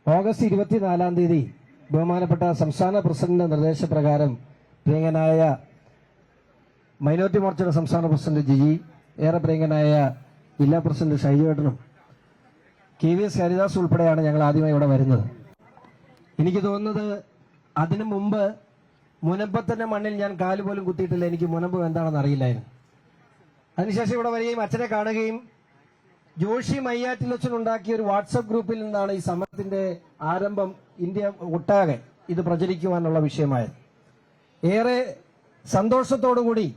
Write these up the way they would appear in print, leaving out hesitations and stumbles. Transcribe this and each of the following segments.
August 24-ാം തീയതി ബഹുമാനപ്പെട്ട സംസ്ഥാന പ്രസിഡന്റിന്റെ നിർദ്ദേശപ്രകാരം പ്രിയങ്കനായ മൈനോറിറ്റി മോർച്ചയുടെ സംസ്ഥാന പ്രസിഡന്റ് ജിജി, ഏറെ പ്രിയങ്കനായ ജില്ലാ പ്രസിഡന്റ് ഷൈജുവേട്ടനും KVS ഹരിദാസ് ഉൾപ്പെടെയാണ് ഞങ്ങൾ ആദ്യമായി ഇവിടെ വരുന്നത്. എനിക്ക് തോന്നുന്നത് അതിനു മുമ്പ് മുനമ്പത്തിന്റെ മണ്ണിൽ ഞാൻ കാലുപോലും കുത്തിയിട്ടില്ല. എനിക്ക് മുനമ്പ് എന്താണെന്ന് അറിയില്ലായിരുന്നു. അതിനുശേഷം ഇവിടെ വരികയും അച്ഛനെ കാണുകയും ജോഷി മയ്യാറ്റിലച്ഛൻ ഉണ്ടാക്കിയ ഒരു വാട്സപ്പ് ഗ്രൂപ്പിൽ നിന്നാണ് ഈ സമരത്തിന്റെ ആരംഭം ഇന്ത്യ ഒട്ടാകെ ഇത് പ്രചരിക്കുവാനുള്ള വിഷയമായത്. ഏറെ സന്തോഷത്തോടുകൂടി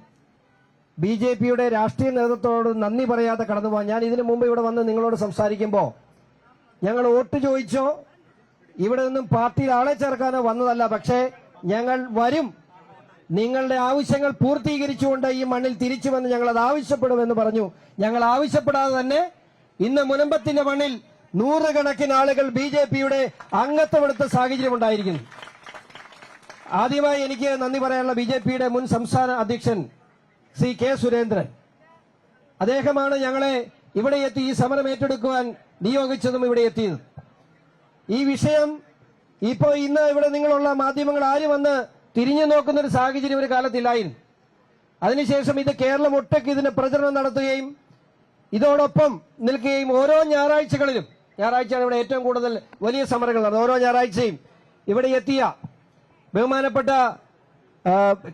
BJPയുടെ രാഷ്ട്രീയ നേതൃത്വത്തോട് നന്ദി പറയാതെ കടന്നുപോകാൻ ഞാൻ ഇതിനു മുമ്പ് ഇവിടെ വന്ന് നിങ്ങളോട് സംസാരിക്കുമ്പോൾ ഞങ്ങൾ വോട്ട് ചോദിച്ചോ ഇവിടെ നിന്നും പാർട്ടിയിൽ ആളെ ചേർക്കാനോ വന്നതല്ല, പക്ഷേ ഞങ്ങൾ വരും, നിങ്ങളുടെ ആവശ്യങ്ങൾ പൂർത്തീകരിച്ചുകൊണ്ട് ഈ മണ്ണിൽ തിരിച്ചു വന്ന് ഞങ്ങൾ അത് ആവശ്യപ്പെടുമെന്ന് പറഞ്ഞു. ഞങ്ങൾ ആവശ്യപ്പെടാതെ തന്നെ ഇന്ന് മുനമ്പത്തിന്റെ മണ്ണിൽ നൂറുകണക്കിന് ആളുകൾ BJPയുടെ അംഗത്വമെടുത്ത സാഹചര്യം ഉണ്ടായിരിക്കുന്നു. ആദ്യമായി എനിക്ക് നന്ദി പറയാനുള്ള BJPയുടെ മുൻ സംസ്ഥാന അധ്യക്ഷൻ ശ്രീ K. സുരേന്ദ്രൻ, അദ്ദേഹമാണ് ഞങ്ങളെ ഇവിടെ എത്തി ഈ സമരം ഏറ്റെടുക്കുവാൻ നിയോഗിച്ചതും ഇവിടെ എത്തിയത്. ഈ വിഷയം ഇന്ന് ഇവിടെ നിങ്ങളുള്ള മാധ്യമങ്ങൾ ആരും വന്ന് തിരിഞ്ഞു നോക്കുന്ന ഒരു സാഹചര്യം ഒരു കാലത്തില്ലായിരുന്നു. അതിനുശേഷം ഇത് കേരളം ഒട്ടൊക്കെ ഇതിന് പ്രചരണം നടത്തുകയും ഇതോടൊപ്പം നിൽക്കുകയും ഓരോ ഞായറാഴ്ചകളിലും, ഞായറാഴ്ചയാണ് ഇവിടെ ഏറ്റവും കൂടുതൽ വലിയ സമരങ്ങൾ നടന്നത്, ഓരോ ഞായറാഴ്ചയും ഇവിടെ എത്തിയ ബഹുമാനപ്പെട്ട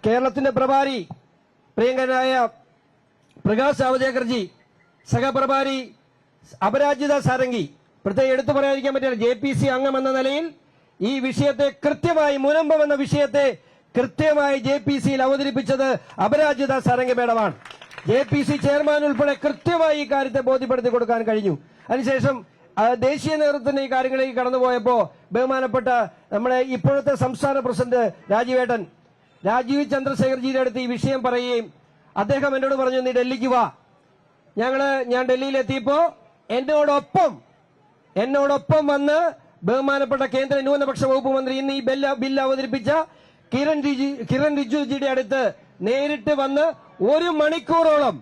കേരളത്തിന്റെ പ്രഭാരി പ്രിയങ്കരനായ പ്രകാശ് ജാവദേക്കർജി, സഹപ്രഭാരി അപരാജിത സാരംഗി, പ്രത്യേകം എടുത്തു പറയാതിരിക്കാൻ പറ്റില്ല, JPC അംഗം എന്ന നിലയിൽ ഈ വിഷയത്തെ കൃത്യമായി, മുനമ്പം എന്ന വിഷയത്തെ കൃത്യമായി JPCയിൽ അവതരിപ്പിച്ചത് അപരാജിത സാരംഗി മേഡമാണ്. JPC ചെയർമാൻ ഉൾപ്പെടെ കൃത്യമായി ഈ കാര്യത്തെ ബോധ്യപ്പെടുത്തി കൊടുക്കാൻ കഴിഞ്ഞു. അതിനുശേഷം ദേശീയ നേതൃത്വത്തിന്റെ ഈ കാര്യങ്ങളിലേക്ക് കടന്നുപോയപ്പോ ബഹുമാനപ്പെട്ട നമ്മുടെ ഇപ്പോഴത്തെ സംസ്ഥാന പ്രസിഡന്റ് രാജീവ് ചന്ദ്രശേഖർജിയുടെ അടുത്ത് ഈ വിഷയം പറയുകയും അദ്ദേഹം എന്നോട് പറഞ്ഞു, നീ ഡൽഹിക്ക് വാ. ഞാൻ ഡൽഹിയിലെത്തിയപ്പോ എന്നോടൊപ്പം വന്ന് ബഹുമാനപ്പെട്ട കേന്ദ്ര ന്യൂനപക്ഷ വകുപ്പ് മന്ത്രി ഇന്ന് ഈ ബില്ല് അവതരിപ്പിച്ച കിരൺ റിജിജുജിയുടെ അടുത്ത് നേരിട്ട് വന്ന് 1 മണിക്കൂറോളം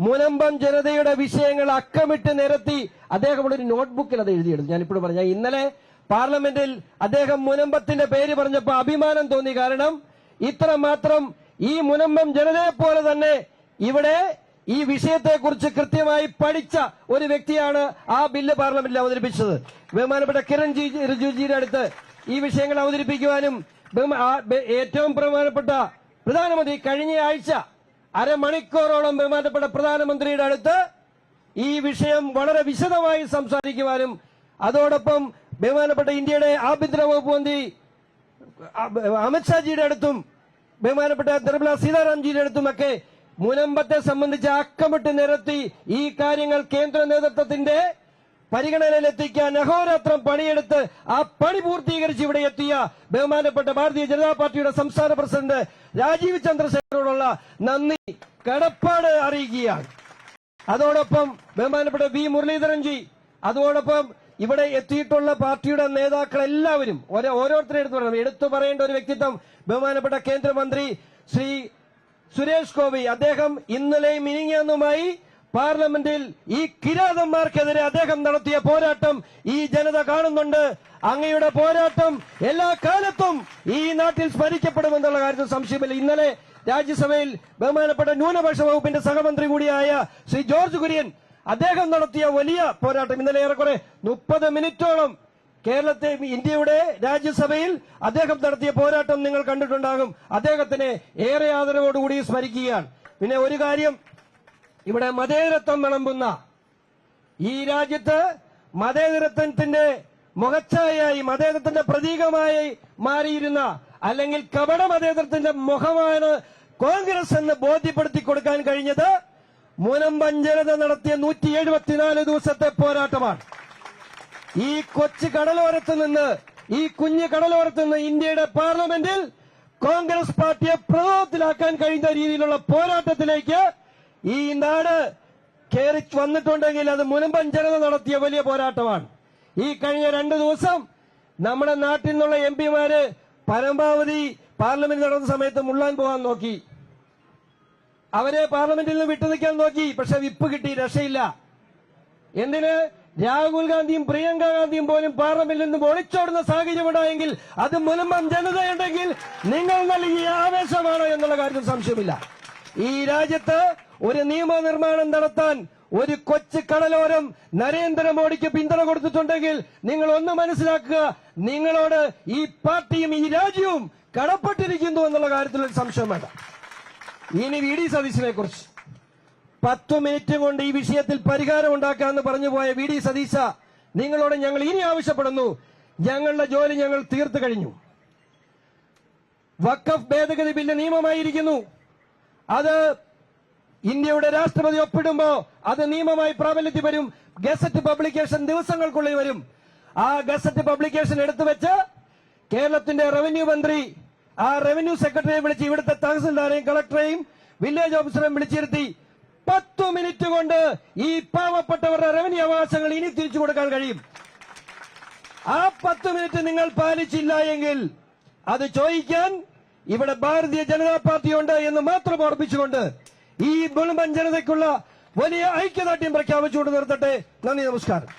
മുനമ്പം ജനതയുടെ വിഷയങ്ങൾ അക്കമിട്ട് നിരത്തി അദ്ദേഹം ഒരു നോട്ട്ബുക്കിൽ അത് എഴുതിയെടുത്തു. ഞാനിപ്പോഴും പറഞ്ഞു, ഇന്നലെ പാർലമെന്റിൽ അദ്ദേഹം മുനമ്പത്തിന്റെ പേര് പറഞ്ഞപ്പോൾ അഭിമാനം തോന്നി. കാരണം ഇത്രമാത്രം ഈ മുനമ്പം ജനതയെ പോലെ തന്നെ ഇവിടെ ഈ വിഷയത്തെക്കുറിച്ച് കൃത്യമായി പഠിച്ച ഒരു വ്യക്തിയാണ് ആ ബില്ല് പാർലമെന്റിൽ അവതരിപ്പിച്ചത്. ബഹുമാനപ്പെട്ട കിരൺ റിജിജുജിയുടെ അടുത്ത് ഈ വിഷയങ്ങൾ അവതരിപ്പിക്കുവാനും ഏറ്റവും പ്രധാനപ്പെട്ട പ്രധാനമന്ത്രി കഴിഞ്ഞ ആഴ്ച അരമണിക്കൂറോളം ബഹുമാനപ്പെട്ട പ്രധാനമന്ത്രിയുടെ അടുത്ത് ഈ വിഷയം വളരെ വിശദമായി സംസാരിക്കുവാനും അതോടൊപ്പം ബഹുമാനപ്പെട്ട ഇന്ത്യയുടെ ആഭ്യന്തര വകുപ്പ് മന്ത്രി അമിത്ഷാജിയുടെ അടുത്തും ബഹുമാനപ്പെട്ട നിർമ്മല സീതാരാമൻജിയുടെ അടുത്തുമൊക്കെ മുനമ്പത്തെ സംബന്ധിച്ച് അക്കമിട്ട് നിരത്തി ഈ കാര്യങ്ങൾ കേന്ദ്ര നേതൃത്വത്തിന്റെ പരിഗണനയിലെത്തിക്കാൻ അഹോരാത്രം പണിയെടുത്ത് ആ പണി പൂർത്തീകരിച്ച് ഇവിടെ എത്തിയ ബഹുമാനപ്പെട്ട ഭാരതീയ ജനതാ പാർട്ടിയുടെ സംസ്ഥാന പ്രസിഡന്റ് രാജീവ് ചന്ദ്രശേഖരോടുള്ള നന്ദി കടപ്പാട് അറിയിക്കുകയാണ്. അതോടൊപ്പം ബഹുമാനപ്പെട്ട V. മുരളീധരൻജി, അതോടൊപ്പം ഇവിടെ എത്തിയിട്ടുള്ള പാർട്ടിയുടെ നേതാക്കൾ എല്ലാവരും ഓരോരുത്തരും എടുത്തു പറയേണ്ട ഒരു വ്യക്തിത്വം ബഹുമാനപ്പെട്ട കേന്ദ്രമന്ത്രി ശ്രീ സുരേഷ് ഗോപി. അദ്ദേഹം ഇന്നലെയും മിനിങ്ങാന്നുമായി പാർലമെന്റിൽ ഈ കിരാതന്മാർക്കെതിരെ അദ്ദേഹം നടത്തിയ പോരാട്ടം ഈ ജനത കാണുന്നുണ്ട്. അങ്ങയുടെ പോരാട്ടം എല്ലാ കാലത്തും ഈ നാട്ടിൽ സ്മരിക്കപ്പെടുമെന്നുള്ള കാര്യത്തിൽ സംശയമില്ല. ഇന്നലെ രാജ്യസഭയിൽ ബഹുമാനപ്പെട്ട ന്യൂനപക്ഷ വകുപ്പിന്റെ സഹമന്ത്രി കൂടിയായ ശ്രീ ജോർജ് കുര്യൻ അദ്ദേഹം നടത്തിയ വലിയ പോരാട്ടം ഇന്നലെ ഏറെക്കുറെ 30 മിനിറ്റോളം ഇന്ത്യയുടെ രാജ്യസഭയിൽ അദ്ദേഹം നടത്തിയ പോരാട്ടം നിങ്ങൾ കണ്ടിട്ടുണ്ടാകും. അദ്ദേഹത്തിന് ഏറെ ആദരവോടുകൂടി സ്മരിക്കുകയാണ്. പിന്നെ ഒരു കാര്യം, ഇവിടെ മതേതരത്വം വിളമ്പുന്ന ഈ രാജ്യത്ത് മതേതരത്വത്തിന്റെ മുഖച്ഛായയായി, മതേതരത്വത്തിന്റെ പ്രതീകമായി മാറിയിരുന്ന അല്ലെങ്കിൽ കപട മതേതരത്തിന്റെ മുഖമാണ് കോൺഗ്രസ് എന്ന് ബോധ്യപ്പെടുത്തി കൊടുക്കാൻ കഴിഞ്ഞത് മുനമ്പം ജനത നടത്തിയ 174 ദിവസത്തെ പോരാട്ടമാണ്. ഈ കൊച്ചു കടലോരത്ത് നിന്ന്, ഈ കുഞ്ഞു കടലോരത്ത് നിന്ന് ഇന്ത്യയുടെ പാർലമെന്റിൽ കോൺഗ്രസ് പാർട്ടിയെ പ്രലോഭത്തിലാക്കാൻ കഴിയുന്ന രീതിയിലുള്ള പോരാട്ടത്തിലേക്ക് ഈ നാട് കയറി വന്നിട്ടുണ്ടെങ്കിൽ അത് മുനമ്പം ജനത നടത്തിയ വലിയ പോരാട്ടമാണ്. ഈ കഴിഞ്ഞ 2 ദിവസം നമ്മുടെ നാട്ടിൽ നിന്നുള്ള MP-മാര് പരമാവധി പാർലമെന്റ് നടന്ന സമയത്ത് മുള്ളാൻ പോകാൻ നോക്കി, അവരെ പാർലമെന്റിൽ നിന്ന് വിട്ടു നിൽക്കാൻ നോക്കി. പക്ഷെ വിപ്പ് കിട്ടി, രക്ഷയില്ല. എന്തിന്? രാഹുൽ ഗാന്ധിയും പ്രിയങ്ക ഗാന്ധിയും പോലും പാർലമെന്റിൽ നിന്ന് ഒളിച്ചോടുന്ന സാഹചര്യമുണ്ടായെങ്കിൽ അത് മുലമ്പം ജനതയുണ്ടെങ്കിൽ നിങ്ങൾ നൽകിയ ആവേശമാണോ എന്നുള്ള കാര്യത്തിൽ സംശയമില്ല. ഈ രാജ്യത്ത് ഒരു നിയമനിർമ്മാണം നടത്താൻ ഒരു കൊച്ചു കടലോരം നരേന്ദ്രമോദിക്ക് പിന്തുണ കൊടുത്തിട്ടുണ്ടെങ്കിൽ നിങ്ങൾ ഒന്ന് മനസ്സിലാക്കുക, നിങ്ങളോട് ഈ പാർട്ടിയും ഈ രാജ്യവും കടപ്പെട്ടിരിക്കുന്നു എന്നുള്ള കാര്യത്തിൽ ഒരു സംശയം വേണ്ട. ഇനി വി ഡി സതീശനെ കുറിച്ച് 10 മിനിറ്റ് കൊണ്ട് ഈ വിഷയത്തിൽ പരിഹാരം ഉണ്ടാക്കാമെന്ന് പറഞ്ഞു പോയ വി ഡി സതീശ, നിങ്ങളോട് ഞങ്ങൾ ഇനി ആവശ്യപ്പെടുന്നു, ഞങ്ങളുടെ ജോലി ഞങ്ങൾ തീർത്തു കഴിഞ്ഞു. വഖഫ് ഭേദഗതി ബില്ല് നിയമമായിരിക്കുന്നു. അത് ഇന്ത്യയുടെ രാഷ്ട്രപതി ഒപ്പിടുമ്പോ അത് നിയമമായി പ്രാബല്യത്തിൽ വരും. ഗസറ്റ് പബ്ലിക്കേഷൻ ദിവസങ്ങൾക്കുള്ളിൽ വരും. ആ ഗസറ്റ് പബ്ലിക്കേഷൻ എടുത്തുവെച്ച് കേരളത്തിന്റെ റവന്യൂ മന്ത്രി ആ റവന്യൂ സെക്രട്ടറിയെ വിളിച്ച് ഇവിടുത്തെ തഹസിൽദാരെയും കളക്ടറെയും വില്ലേജ് ഓഫീസറെയും വിളിച്ചിരുത്തി 10 മിനിറ്റ് കൊണ്ട് ഈ പാവപ്പെട്ടവരുടെ റവന്യൂ അവകാശങ്ങൾ ഇനി തിരിച്ചു കൊടുക്കാൻ കഴിയും. ആ 10 മിനിറ്റ് നിങ്ങൾ പാലിച്ചില്ല എങ്കിൽ അത് ചോദിക്കാൻ ഇവിടെ ഭാരതീയ ജനതാ പാർട്ടിയുണ്ട് എന്ന് മാത്രം ഓർപ്പിച്ചുകൊണ്ട് ഈ മുഴുവൻ ജനതയ്ക്കുള്ള വലിയ ഐക്യദാർഢ്യം പ്രഖ്യാപിച്ചുകൊണ്ട് നിർത്തട്ടെ. നന്ദി, നമസ്കാരം.